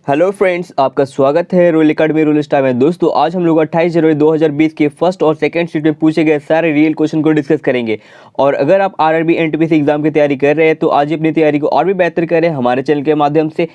Hello friends, आपका स्वागत है रोल अकेडमी रूल स्टार में। दोस्तों, आज हम लोग 28 जनवरी 2020 के फर्स्ट और सेकंड शिफ्ट में पूछे गए सारे रियल क्वेश्चन को डिस्कस करेंगे। और अगर आप आरआरबी एनटीपीसी एग्जाम की तैयारी कर रहे हैं तो आज ही अपनी तैयारी को और भी बेहतर करें हमारे चैनल के माध्यम से।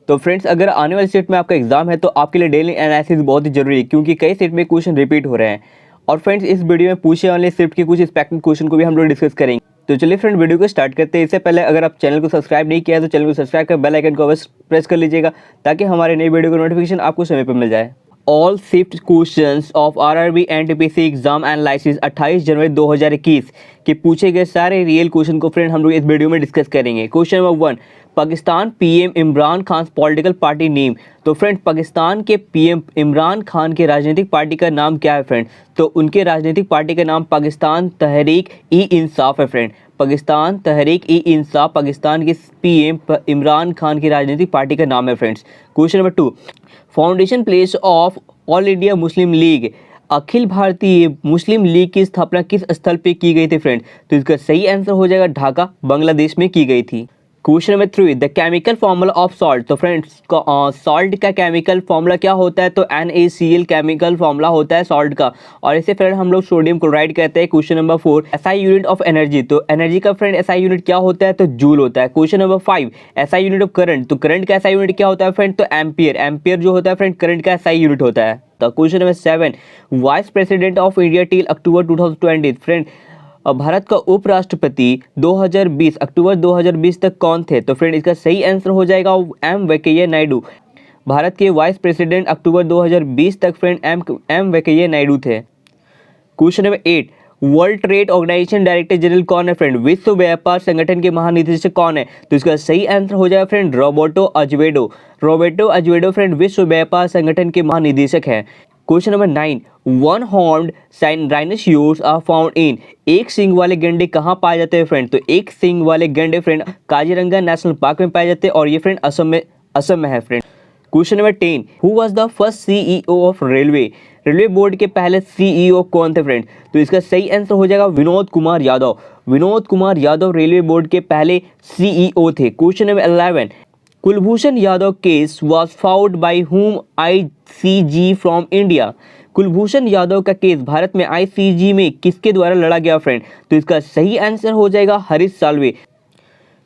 तो फ्रेंड्स, अगर आने वाली शिफ्ट में आपका एग्जाम है तो आपके लिए डेली एनालिसिस बहुत ही जरूरी है, क्योंकि कई शिफ्ट में क्वेश्चन रिपीट हो रहे हैं। और फ्रेंड्स, इस वीडियो में पूछे वाले शिफ्ट के कुछ एक्सपेक्टेड क्वेश्चन को भी हम लोग डिस्कस करेंगे। तो चलिए फ्रेंड, वीडियो को स्टार्ट करते हैं। इससे पहले अगर आप चैनल को सब्सक्राइब नहीं किया है तो चैनल को सब्सक्राइब कर बेल आइकन को अवश्य प्रेस कर लीजिएगा, ताकि हमारे नई वीडियो का नोटिफिकेशन आपको समय पर मिल जाए। All shift questions of RRB NTPC exam analysis 28 जनवरी 2021 के पूछे गए सारे रियल क्वेश्चन को फ्रेंड हम लोग इस वीडियो में डिस्कस करेंगे। Question number 1, Pakistan PM Imran Khan political party name. तो फ्रेंड, पाकिस्तान के पीएम इमरान खान के राजनीतिक पार्टी का नाम क्या है फ्रेंड? तो उनके राजनीतिक पार्टी का नाम पाकिस्तान तहरीक ई इंसाफ है फ्रेंड। पाकिस्तान तहरीक ई इंसाफ पाकिस्तान के पीएम इमरान खान की राजनीतिक पार्टी का नाम है friends. Question number 2, foundation place of All India Muslim League, Akhil Bharatiya Muslim league की स्थापना किस स्थल पे की गई थी फ्रेंड? तो इसका सही आंसर हो जाएगा ढाका, बांग्लादेश में की गई थी। Question number 3, the chemical formula of salt. तो फ्रेंड्स, सॉल्ट का केमिकल फॉर्मूला क्या होता है? तो NaCl केमिकल फॉर्मूला होता है सॉल्ट का, और इसे फ्रेंड हम लोग सोडियम क्लोराइड कहते हैं। Question number 4, SI unit of energy. तो एनर्जी का फ्रेंड एसआई यूनिट क्या होता है? तो जूल होता है। Question number 5, SI unit of current. तो करंट का एसआई यूनिट क्या होता है फ्रेंड? तो एम्पियर। एम्पियर जो होता है फ्रेंड करंट का एसआई यूनिट होता है। तो question number 7, vice president of India till October 2020। Friend, Bharat का उपराष्ट्रपति 2020 अक्टूबर 2020 तक कौन थे? तो फ्रेंड, इसका सही आंसर हो जाएगा एम वेंकैया नायडू। भारत के वाइस प्रेसिडेंट अक्टूबर 2020 तक फ्रेंड एम वेंकैया नायडू थे। Question number 8, World trade Organization director general कौन है फ्रेंड? विश्व व्यापार संगठन के महानिदेशक कौन है? तो इसका सही आंसर हो जाएगा friend Roberto Azevedo. Roberto Azevedo friend विश्व व्यापार संगठन के महानिदेशक हैं। Question number 9, one horned rhinoceros are found in. एक सींग वाले गैंडे कहाँ पाए जाते हैं फ्रेंड? तो एक सींग वाले गैंडे फ्रेंड काजीरंगा नेशनल पार्क में पाए जाते हैं, और ये फ्रेंड असम में है friend. Question number 10, who was the first CEO of railway. Railway board के पहले सीईओ कौन थे फ्रेंड? तो इसका सही आंसर हो जाएगा विनोद कुमार यादव। विनोद कुमार यादव रेलवे बोर्ड के पहले सीईओ थे। Question number 11, Kulbhushan Yadav case was found by whom ICG from India. Kulbhushan Yadav का केस भारत में आईसीजी में किसके द्वारा लड़ा गया फ्रेंड? तो इसका सही आंसर हो जाएगा Harish Salve.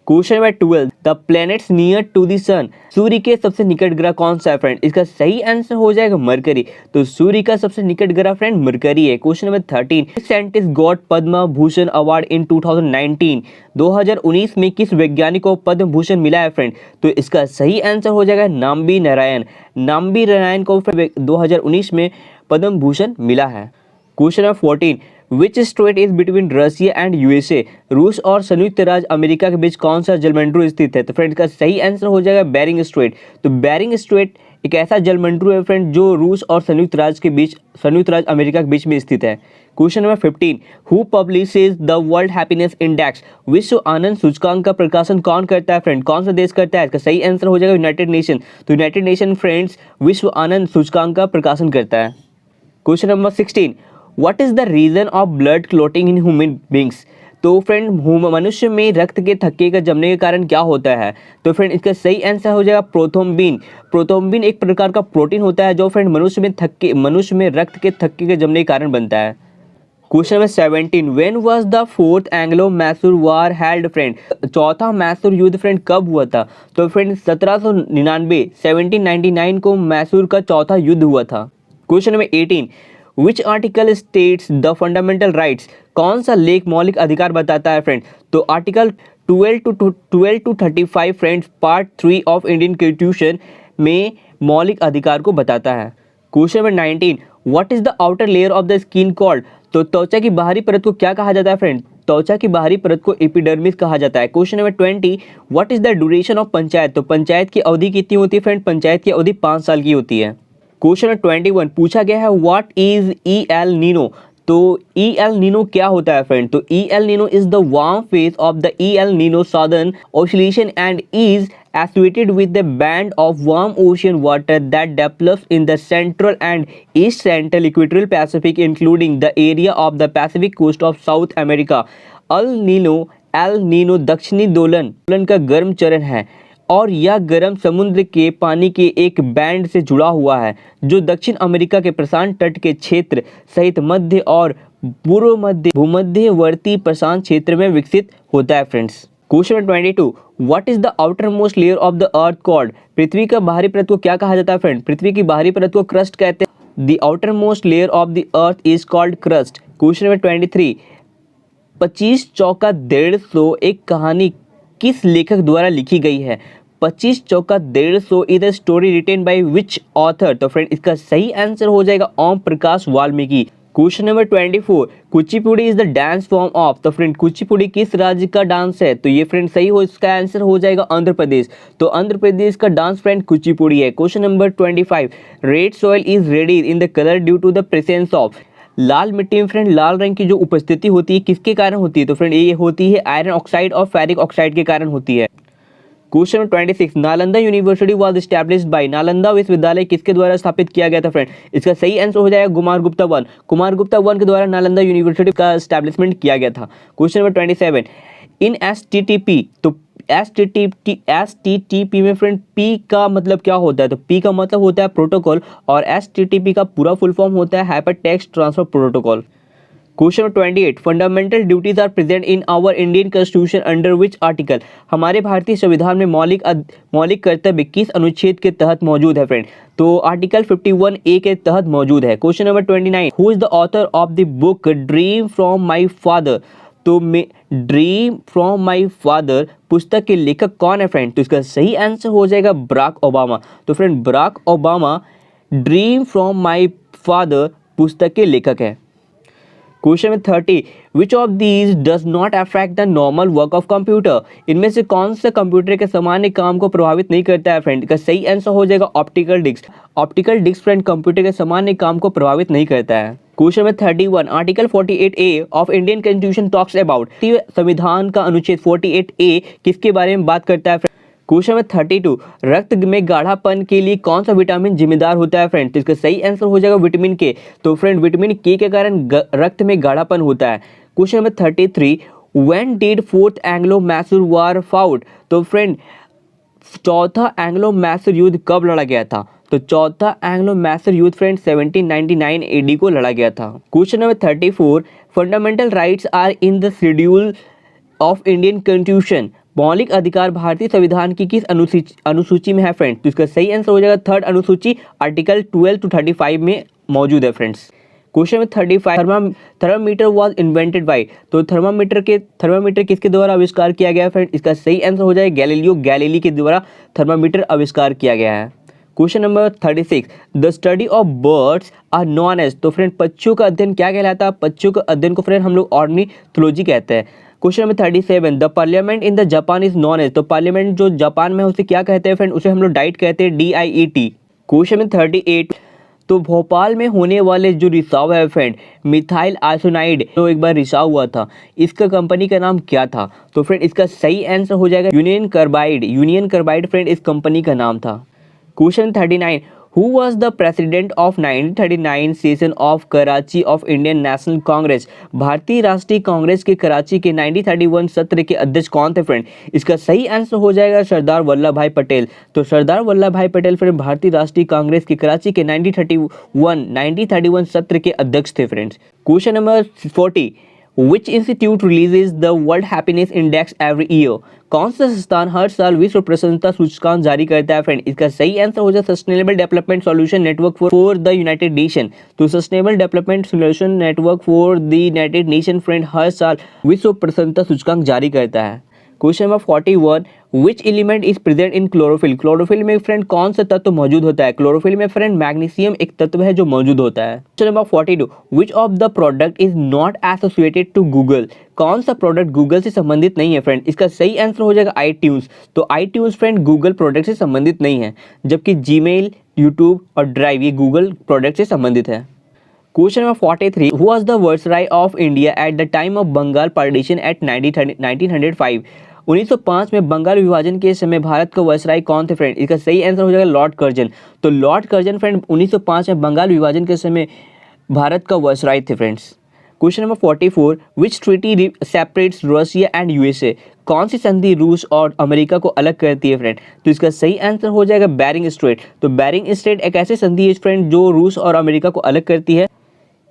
Question number 12, the planets near to the sun. सूर्य के सबसे निकट ग्रह कौन सा है फ्रेंड? इसका सही आंसर हो जाएगा मरकरी। तो सूर्य का सबसे निकट ग्रह फ्रेंड मरकरी है। Question number 13, scientist got Padma Bhushan award in 2019। 2019 में किस वैज्ञानिक को पद्म भूषण मिला है फ्रेंड? तो इसका सही आंसर हो जाएगा नाम्बी नारायण। नाम्बी नारायण को 2019 में पद्म भूषण मिला है। Question number 14, which straight is between Russia and USA. रूस और संयुक्त राज्य अमेरिका के बीच कौन सा जलमंडल स्थित है? तो फ्रेंड, इसका सही आंसर हो जाएगा बेरिंग स्ट्रेट। तो बेरिंग स्ट्रेट एक ऐसा जलमंडल है फ्रेंड जो रूस और संयुक्त राज्य अमेरिका के बीच में स्थित है। Question number 15, who publishes the world happiness index. विश्व आनंद सूचकांक का प्रकाशन कौन करता है फ्रेंड? कौन सा देश करता है? इसका सही आंसर हो जाएगा यूनाइटेड नेशन। तो यूनाइटेड नेशन फ्रेंड्स विश्व आनंद सूचकांक का प्रकाशन करता है। Question number 16, what is the reason of blood clotting in human beings. तो फ्रेंड, मनुष्य में रक्त के थक्के का जमने के कारण क्या होता है? तो फ्रेंड, इसका सही आंसर हो जाएगा प्रोथ्रोम्बिन। प्रोथ्रोम्बिन एक प्रकार का प्रोटीन होता है जो फ्रेंड मनुष्य में रक्त के थक्के के जमने के कारण बनता है। Question number 17, when was the fourth Anglo Mysore war held friend. चौथा मैसूर युद्ध फ्रेंड कब हुआ था? तो फ्रेंड 1799 को मैसूर का चौथा युद्ध हुआ था। Question number 18, which article states the fundamental rights. कौन सा लेख मौलिक अधिकार बताता है फ्रेंड? तो article 12 to 35 friends part 3 of Indian constitution में मौलिक अधिकार को बताता है। Question number 19, what is the outer layer of the skin called. तो त्वचा की बाहरी परत को क्या कहा जाता है फ्रेंड? त्वचा की बाहरी परत को एपिडर्मिस कहा जाता है। Question number 20, what is the duration of panchayat. तो पंचायत की अवधि कितनी होती है फ्रेंड? पंचायत की अवधि 5 साल की होती है। क्वेश्चन नंबर 21 पूछा गया है what is E El Nino. तो ई एल नीनो क्या होता है फ्रेंड? तो E El Nino is the warm phase of the E El Nino southern oscillation and is associated with the band of warm ocean water that develops in the central and east central equatorial Pacific, including the area of the Pacific coast of South America. El Nino दक्षिणी दोलन का गर्म चरण है और यह गर्म समुद्र के पानी के एक बैंड से जुड़ा हुआ है जो दक्षिण अमेरिका के प्रशांत तट के क्षेत्र सहित मध्य और पूर्व मध्य भूमध्यवर्ती प्रशांत क्षेत्र में विकसित होता है friends. Question number 22, what is the outer most layer of the earth called? पृथ्वी का बाहरी परत को क्या कहा जाता है फ्रेंड? पृथ्वी की बाहरी परत को क्रस्ट कहते हैं। The outer most layer of the earth is called crust. Question number 23, 25 चौका 150 एक कहानी किस लेखक द्वारा लिखी गई है? 25 चौका 150 is a story written by which author? तो फ्रेंड इसका सही आंसर हो जाएगा Om Prakash Valmiki. Question number 24, Kuchipudi is the dance form of? तो फ्रेंड कुचिपुड़ी किस राज्य का डांस है? तो ये फ्रेंड सही हो, इसका आंसर हो जाएगा आंध्र प्रदेश। तो आंध्र प्रदेश का डांस फ्रेंड कुचिपुड़ी है। Question number 25, red soil is ready in the colour due to the presence of? लाल मिट्टी में फ्रेंड लाल रंग की जो उपस्थिति होती है किसके कारण होती है? तो फ्रेंड ये होती है आयरन ऑक्साइड और फेरिक ऑक्साइड के कारण होती है। Question number 26, Nalanda university was established bye? Nalanda विश्वविद्यालय किसके द्वारा स्थापित किया गया था फ्रेंड? इसका सही आंसर हो जाएगा कुमारगुप्ता वन। कुमारगुप्ता वन के द्वारा नालंदा यूनिवर्सिटी का एस्टैब्लिशमेंट किया गया था। क्वेश्चन नंबर 27, इन एसटीटीपी, तो एसटीटीपी में फ्रेंड पी का मतलब क्या होता है? तो पी का मतलब होता है प्रोटोकॉल और एसटीटीपी का पूरा फुल फॉर्म होता है hyper text transfer protocol. Question 28, fundamental duties are present in our Indian constitution under which article? हमारे भारतीय संविधान में मौलिक कर्तव्य किस अनुच्छेद के तहत मौजूद है फ्रेंड? तो आर्टिकल 51A के तहत मौजूद है। Question number 29, who is the author of the book dream from my father? तो ड्रीम फ्रॉम माई फादर पुस्तक के लेखक कौन है फ्रेंड? तो इसका सही आंसर हो जाएगा बराक ओबामा। तो friend Barack Obama dream from my father पुस्तक के लेखक है। Question number 30, which of these does not affect the normal work of computer? इनमें से कौन सा कंप्यूटर के सामान्य काम को प्रभावित नहीं करता है फ्रेंड? इसका सही आंसर हो जाएगा optical disc. Optical disc friend computer के सामान्य काम को प्रभावित नहीं करता है। Question number 31, article 48A of Indian constitution talks about? संविधान का अनुच्छेद 48A किसके बारे में बात करता है फ्रेंड? क्वेश्चन नंबर 32, रक्त में गाढ़ापन के लिए कौन सा विटामिन जिम्मेदार होता है फ्रेंड? तो इसका सही आंसर हो जाएगा विटामिन के। तो फ्रेंड विटामिन के कारण रक्त में गाढ़ापन होता है। Question number 33, when did fourth Anglo Mysore war fought? तो फ्रेंड चौथा एंग्लो मैसूर युद्ध कब लड़ा गया था? तो चौथा एंग्लो मैसूर युद्ध फ्रेंड 1799 AD को लड़ा गया था। Question number 34, fundamental rights are in the schedule of Indian constitution? मौलिक अधिकार भारतीय संविधान की किस अनुसूची में है फ्रेंड? तो इसका सही आंसर हो जाएगा थर्ड अनुसूची, आर्टिकल 12 to 35 में मौजूद है फ्रेंड्स। क्वेश्चन में 35, थर्मामीटर वाज इन्वेंटेड बाय? तो थर्मामीटर किसके द्वारा आविष्कार किया गया फ्रेंड? इसका सही आंसर हो जाएगा गैलीलियो गैलीली के द्वारा थर्मामीटर आविष्कार किया गया है। Question number 36, the study of birds are known as? तो फ्रेंड पक्षियों का अध्ययन क्या कहलाता है? पक्षियों का अध्ययन को फ्रेंड हम लोग ऑर्निथोलॉजी कहते हैं। Question number 37, the parliament in the Japan is known as? तो पार्लियामेंट जो जापान में है उसे क्या कहते हैं फ्रेंड? उसे हम लोग डाइट कहते हैं, DIET। क्वेश्चन नंबर 38, तो भोपाल में होने वाले जो रिसाव है फ्रेंड मिथाइल आइसोनाइड, तो एक बार रिसाव हुआ था, इसका कंपनी का नाम क्या था? तो फ्रेंड इसका सही आंसर हो जाएगा यूनियन कार्बाइड फ्रेंड इस कंपनी का नाम था। Question 39, Who was the president of 1939 session of Karachi of Indian national Congress? भारतीय राष्ट्रीय कांग्रेस के कराची के 1931 सत्र के अध्यक्ष कौन थे फ्रेंड? इसका सही आंसर हो जाएगा सरदार वल्लभ भाई पटेल। तो सरदार वल्लभ भाई पटेल फ्रेंड भारतीय राष्ट्रीय कांग्रेस के कराची के 1931 सत्र के अध्यक्ष थे friends. Question number 40, Which institute releases the World Happiness Index every year? कौन सा संस्थान हर साल विश्व प्रसन्नता सूचकांक जारी करता है फ्रेंड? इसका सही आंसर हो जाए sustainable development solution network for the United Nation. तो sustainable development solution network for the United Nation friend हर साल विश्व प्रसन्नता सूचकांक जारी करता है। Question number 41, which element is present in chlorophyll? Chlorophyll में फ्रेंड कौन सा तत्व मौजूद होता है? क्लोरोफिल में फ्रेंड मैग्नीशियम एक तत्व है जो मौजूद होता है। Question number 42, which of the product is not associated to Google? कौन सा प्रोडक्ट गूगल से संबंधित नहीं है फ्रेंड? इसका सही आंसर हो जाएगा iTunes। तो iTunes फ्रेंड गूगल प्रोडक्ट से संबंधित नहीं है, जबकि Gmail, YouTube और ड्राइव ये गूगल प्रोडक्ट से संबंधित है। Question number 43, who was the viceroy of India at the time of Bengal partition at 1905? 1905 में बंगाल विभाजन के समय भारत का वायसराय कौन थे फ्रेंड? इसका सही आंसर हो जाएगा लॉर्ड कर्जन। तो लॉर्ड कर्जन फ्रेंड 1905 में बंगाल विभाजन के समय भारत का वायसराय थे friends. Question number 44, which treaty separates Russia and USA? कौन सी संधि रूस और अमेरिका को अलग करती है फ्रेंड? तो इसका सही आंसर हो जाएगा बेरिंग स्ट्रेट। तो बेरिंग स्ट्रेट एक ऐसी संधि है फ्रेंड जो रूस और अमेरिका को अलग करती है।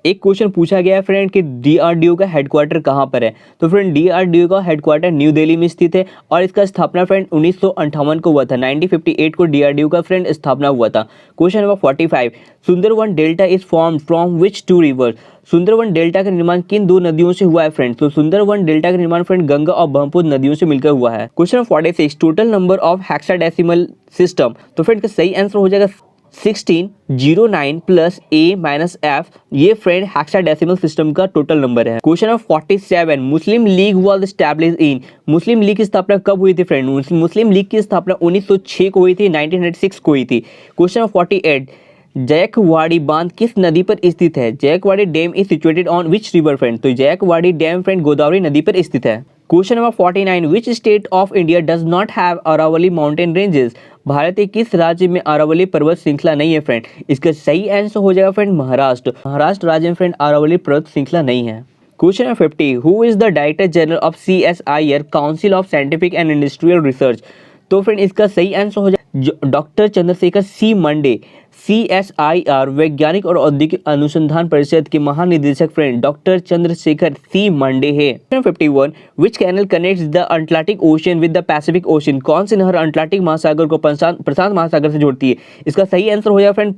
एक क्वेश्चन पूछा गया है फ्रेंड कि डीआरडीओ का हेडक्वार्टर कहाँ पर है? तो फ्रेंड डीआरडीओ का हेडक्वार्टर न्यू दिल्ली में स्थित है और इसका स्थापना फ्रेंड 1958 को हुआ था। 1958 को डीआरडीओ का फ्रेंड स्थापना हुआ था। Question number 45, Sundarban delta is form from which two river? Sundarban delta का निर्माण किन दो नदियों से हुआ है फ्रेंड? तो सुंदरवन डेल्टा का निर्माण फ्रेंड गंगा और ब्रह्मपुत्र नदियों से मिलकर हुआ है। Question 46, total number of hexadecimal system? तो फ्रेंड का सही आंसर हो जाएगा 1609 प्लस ए माइनस एफ। ये फ्रेंड हेक्साडेसिमल सिस्टम का टोटल नंबर है। Question number 47, Muslim league was established in? Muslim league की स्थापना कब हुई थी फ्रेंड? मुस्लिम लीग की स्थापना 1906 को हुई थी, 1906 को हुई थी। क्वेश्चन नंबर 48, जयकवाड़ी बांध किस नदी पर स्थित है? Jayakwadi dam is situated on which river friend? तो जयकवाड़ी डैम फ्रेंड गोदावरी नदी पर स्थित है। Question number 49, which state of India does not have Aravalli mountain ranges? Bharat के किस राज्य में अरावली पर्वत श्रृंखला नहीं है फ्रेंड? इसका सही आंसर हो जाएगा फ्रेंड महाराष्ट्र। महाराष्ट्र राज्य में फ्रेंड अरावली पर्वत श्रृंखला नहीं है। Question number 50, who is the director general of CSIR council of scientific and industrial research? तो फ्रेंड इसका सही आंसर हो जाएगा doctor Chandrashekhar C Mande. CSIR वैज्ञानिक और औद्योगिक अनुसंधान परिषद के महानिदेशक friend doctor Chandrashekhar C Mande है। 51, which canal connects the Atlantic Ocean with the Pacific Ocean? कौन सी नहर अटलांटिक महासागर को प्रशांत महासागर से जोड़ती है? इसका सही आंसर हो जाएगा फ्रेंड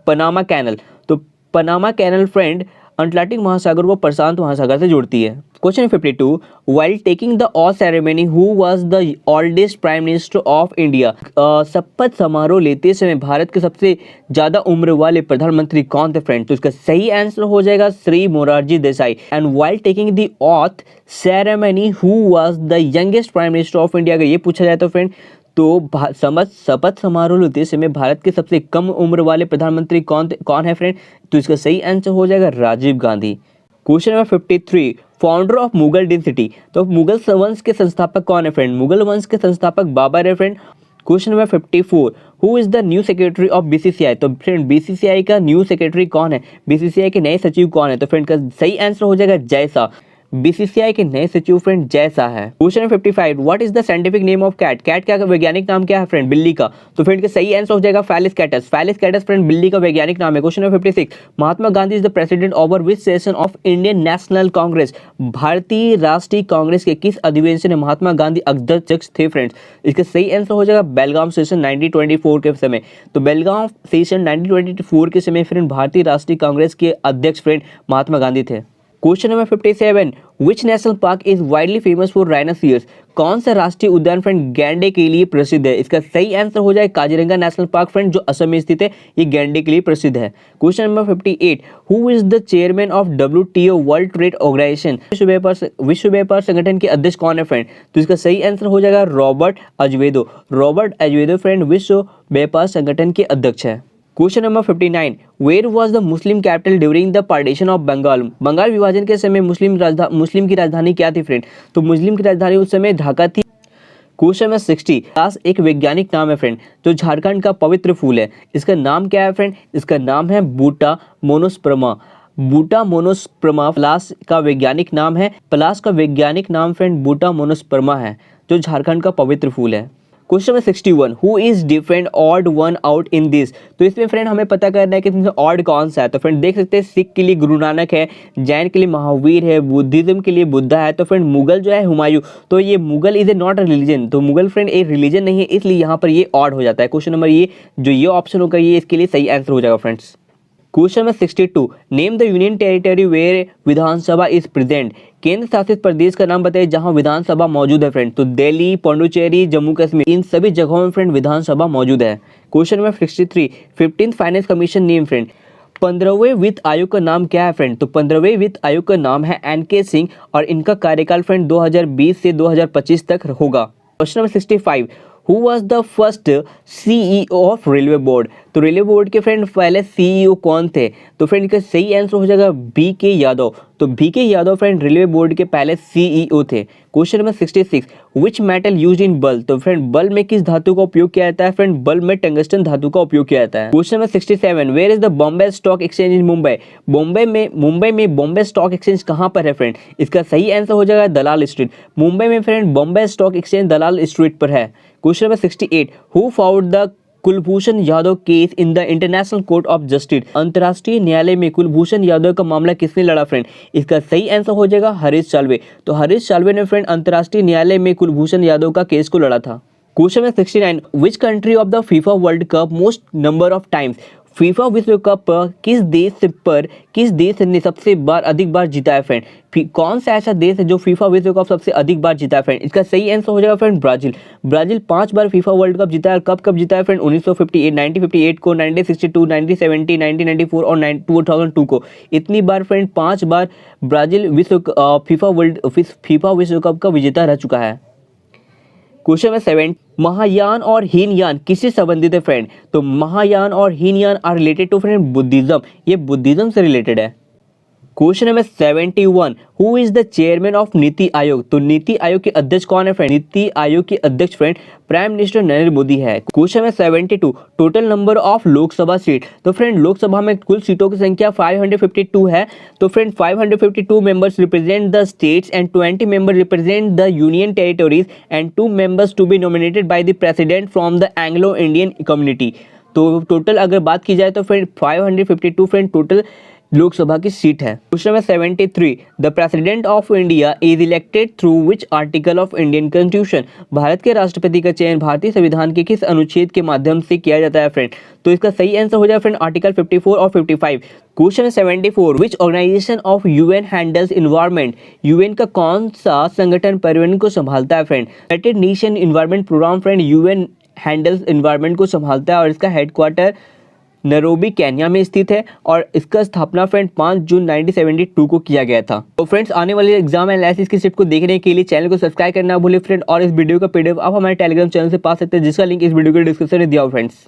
पनामा कैनल। तो पनामा कैनल फ्रेंड अटलांटिक महासागर को प्रशांत महासागर से जोड़ती है। Question 52, while taking the oath ceremony, who was the oldest prime minister of India? शपथ समारोह लेते समय भारत के सबसे ज्यादा उम्र वाले प्रधानमंत्री कौन थे फ्रेंड? तो इसका सही आंसर हो जाएगा Shri Morarji Desai. And while taking the oath ceremony, who was the youngest prime minister of India? अगर ये पूछा जाए तो फ्रेंड तो शपथ समारोह लेते समय भारत के सबसे कम उम्र वाले प्रधानमंत्री कौन है फ्रेंड? तो इसका सही आंसर हो जाएगा Rajiv Gandhi. Question number 53, founder of Mughal dynasty? तो मुगल वंश के संस्थापक कौन है फ्रेंड? मुगल वंश के संस्थापक बाबर है friend. Question number 54, who is the new secretary of BCCI? तो फ्रेंड BCCI का न्यू सेक्रेटरी कौन है? BCCI के नए सचिव कौन है? तो फ्रेंड का सही आंसर हो जाएगा जय शाह। BCCI के नए सचिव फ्रेंड जय शाह है। Question 55, what is the scientific name of cat? Cat का वैज्ञानिक नाम क्या है फ्रेंड? बिल्ली का। तो फ्रेंड का सही आंसर हो जाएगा फैलिस कैटस। फैलिस कैटस फ्रेंड बिल्ली का वैज्ञानिक नाम है। Question number 56, Mahatma Gandhi is the president over which session of Indian national Congress? भारतीय राष्ट्रीय कांग्रेस के किस अधिवेशन में महात्मा गांधी अध्यक्ष थे फ्रेंड्स? इसका सही आंसर हो जाएगा बेलगाम सेशन 1924 के समय। तो बेलगाम सेशन 1924 के समय फ्रेंड भारतीय राष्ट्रीय कांग्रेस के अध्यक्ष फ्रेंड महात्मा गांधी थे। Question number 57, which national park is widely famous for rhinoceros? कौन सा राष्ट्रीय उद्यान फ्रेंड गैंडे के लिए प्रसिद्ध है? इसका सही आंसर हो जाए काजीरंगा नेशनल पार्क फ्रेंड जो असम में स्थित है, ये गैंडे के लिए प्रसिद्ध है। Question number 58, who is the chairman of WTO world trade organisation? विश्व व्यापार संगठन के अध्यक्ष कौन है फ्रेंड? तो इसका सही आंसर हो जाएगा Robert Azevedo. Robert Azevedo friend विश्व व्यापार संगठन के अध्यक्ष है। Question number 59, where was the Muslim capital during the partition of Bengal? Bengal विभाजन के समय मुस्लिम की राजधानी क्या थी फ्रेंड? तो मुस्लिम की राजधानी उस समय ढाका थी। क्वेश्चन नंबर 60, पलास एक वैज्ञानिक नाम है फ्रेंड जो झारखंड का पवित्र फूल है, इसका नाम क्या है फ्रेंड? इसका नाम है बूटा मोनोस्पर्मा। बूटा मोनोस्पर्मा पलास का वैज्ञानिक नाम है। पलास का वैज्ञानिक नाम फ्रेंड बूटा मोनोस्पर्मा है जो झारखंड का पवित्र फूल है। Question number 61, who is different odd one out in this? तो इसमें फ्रेंड हमें पता करना है कि इसमें ऑड कौन सा है। तो फ्रेंड देख सकते हैं सिख के लिए गुरु नानक है, जैन के लिए महावीर है, बुद्धिज्म के लिए बुद्धा है। तो फ्रेंड मुगल जो है हुमायूं। तो ये Mughal is a not a religion. तो मुगल फ्रेंड एक रिलीजन नहीं है, इसलिए यहाँ पर ये ऑड हो जाता है। क्वेश्चन नंबर ये ऑप्शन होगा ये इसके लिए सही आंसर हो जाएगा friends. Question number 62, name the union territory where Vidhan Sabha is present? केंद्र शासित प्रदेश का नाम बताइए जहां विधानसभा मौजूद है फ्रेंड। तो दिल्ली, पौंडुचेरी, जम्मू कश्मीर, इन सभी जगहों में फ्रेंड विधानसभा मौजूद है। Question number 63, 15th finance commission name friend? 15वें वित्त आयोग का नाम क्या है फ्रेंड? तो 15वें वित्त आयोग का नाम है NK सिंह और इनका कार्यकाल फ्रेंड 2020 से 2025 तक होगा। Question number 65, who was the first CEO of railway board? तो रेलवे बोर्ड के फ्रेंड पहले सीईओ कौन थे? तो फ्रेंड इसका सही आंसर हो जाएगा BK यादव। तो BK Yadav friend railway board के पहले सीईओ थे। Question number 66, which metal use in bulb? तो फ्रेंड बल्ब में किस धातु का उपयोग किया जाता है? फ्रेंड बल्ब में टंगस्टन धातु का उपयोग किया जाता है। Question number 67, where is the Bombay stock exchange in Mumbai? Mumbai में बॉम्बे स्टॉक एक्सचेंज कहाँ पर है फ्रेंड? इसका सही आंसर हो जाएगा दलाल स्ट्रीट। मुंबई में फ्रेंड बॉम्बे स्टॉक एक्सचेंज दलाल स्ट्रीट पर है। Question number 68, who found the Kulbhushan Yadav case in the international court of justice? अंतर्राष्ट्रीय न्यायालय में कुलभूषण यादव का मामला किसने लड़ा फ्रेंड? इसका सही आंसर हो जाएगा हरीश साल्वे। तो हरीश साल्वे ने फ्रेंड अंतर्राष्ट्रीय न्यायालय में कुलभूषण यादव का केस को लड़ा था। Question number 69, which country of the FIFA world cup most number of times? FIFA विश्व कप किस देश ने सबसे अधिक बार जीता है फ्रेंड? कौन सा ऐसा देश है जो फीफा विश्व कप सबसे अधिक बार जीता है फ्रेंड? इसका सही आंसर हो जाएगा फ्रेंड ब्राजील। ब्राजील 5 बार फीफा वर्ल्ड कप जीता है। कब जीता है फ्रेंड? 1958 को, 1962, 1970, 1994 और 2002 को। इतनी बार फ्रेंड 5 बार ब्राजील फीफा विश्व कप का विजेता रह चुका है। क्वेश्चन नंबर 7, महायान और हीनयान किससे संबंधित है फ्रेंड? तो महायान और Hinayana are related to friend Buddhism. ये बुद्धिज्म से रिलेटेड है। Question number 71, who is the chairman of NITI Aayog? तो नीति आयोग के अध्यक्ष कौन है फ्रेंड? नीति आयोग के अध्यक्ष friend prime minister Narendra Modi है। Question number 72, total number of Lok Sabha seat? तो फ्रेंड लोकसभा में कुल सीटों की संख्या 552 है। तो friend 552 members represent the states and 20 member represent the union territories and 2 members to be nominated by the president from the Anglo Indian community. तो total अगर बात की जाए तो फ्रेंड 552 फ्रेंड टोटल लोकसभा की सीट है। Question number 73, the president of India is elected through which article of Indian constitution? Bharat के राष्ट्रपति का चयन भारतीय संविधान के किस अनुच्छेद के माध्यम से किया जाता है फ्रेंड? तो इसका सही आंसर हो जाएगा फ्रेंड आर्टिकल 54 और 55। Question 74, which organisation of UN handles environment? UN का कौन सा संगठन पर्यावरण को संभालता है friend? United Nation environment programme friend UN handles environment को संभालता है और इसका हेडक्वार्टर नैरोबी केन्या में स्थित है और इसका स्थापना फ्रेंड 5 जून 1972 को किया गया था। तो फ्रेंड्स आने वाले एग्जाम एनालिसिस की स्क्रिप्ट को देखने के लिए चैनल को सब्सक्राइब करना भूलिए फ्रेंड, और इस वीडियो का पीडीएफ आप हमारे टेलीग्राम चैनल से पा सकते हैं जिसका लिंक इस वीडियो के डिस्क्रिप्शन में दिया हो फ्रेंड्स।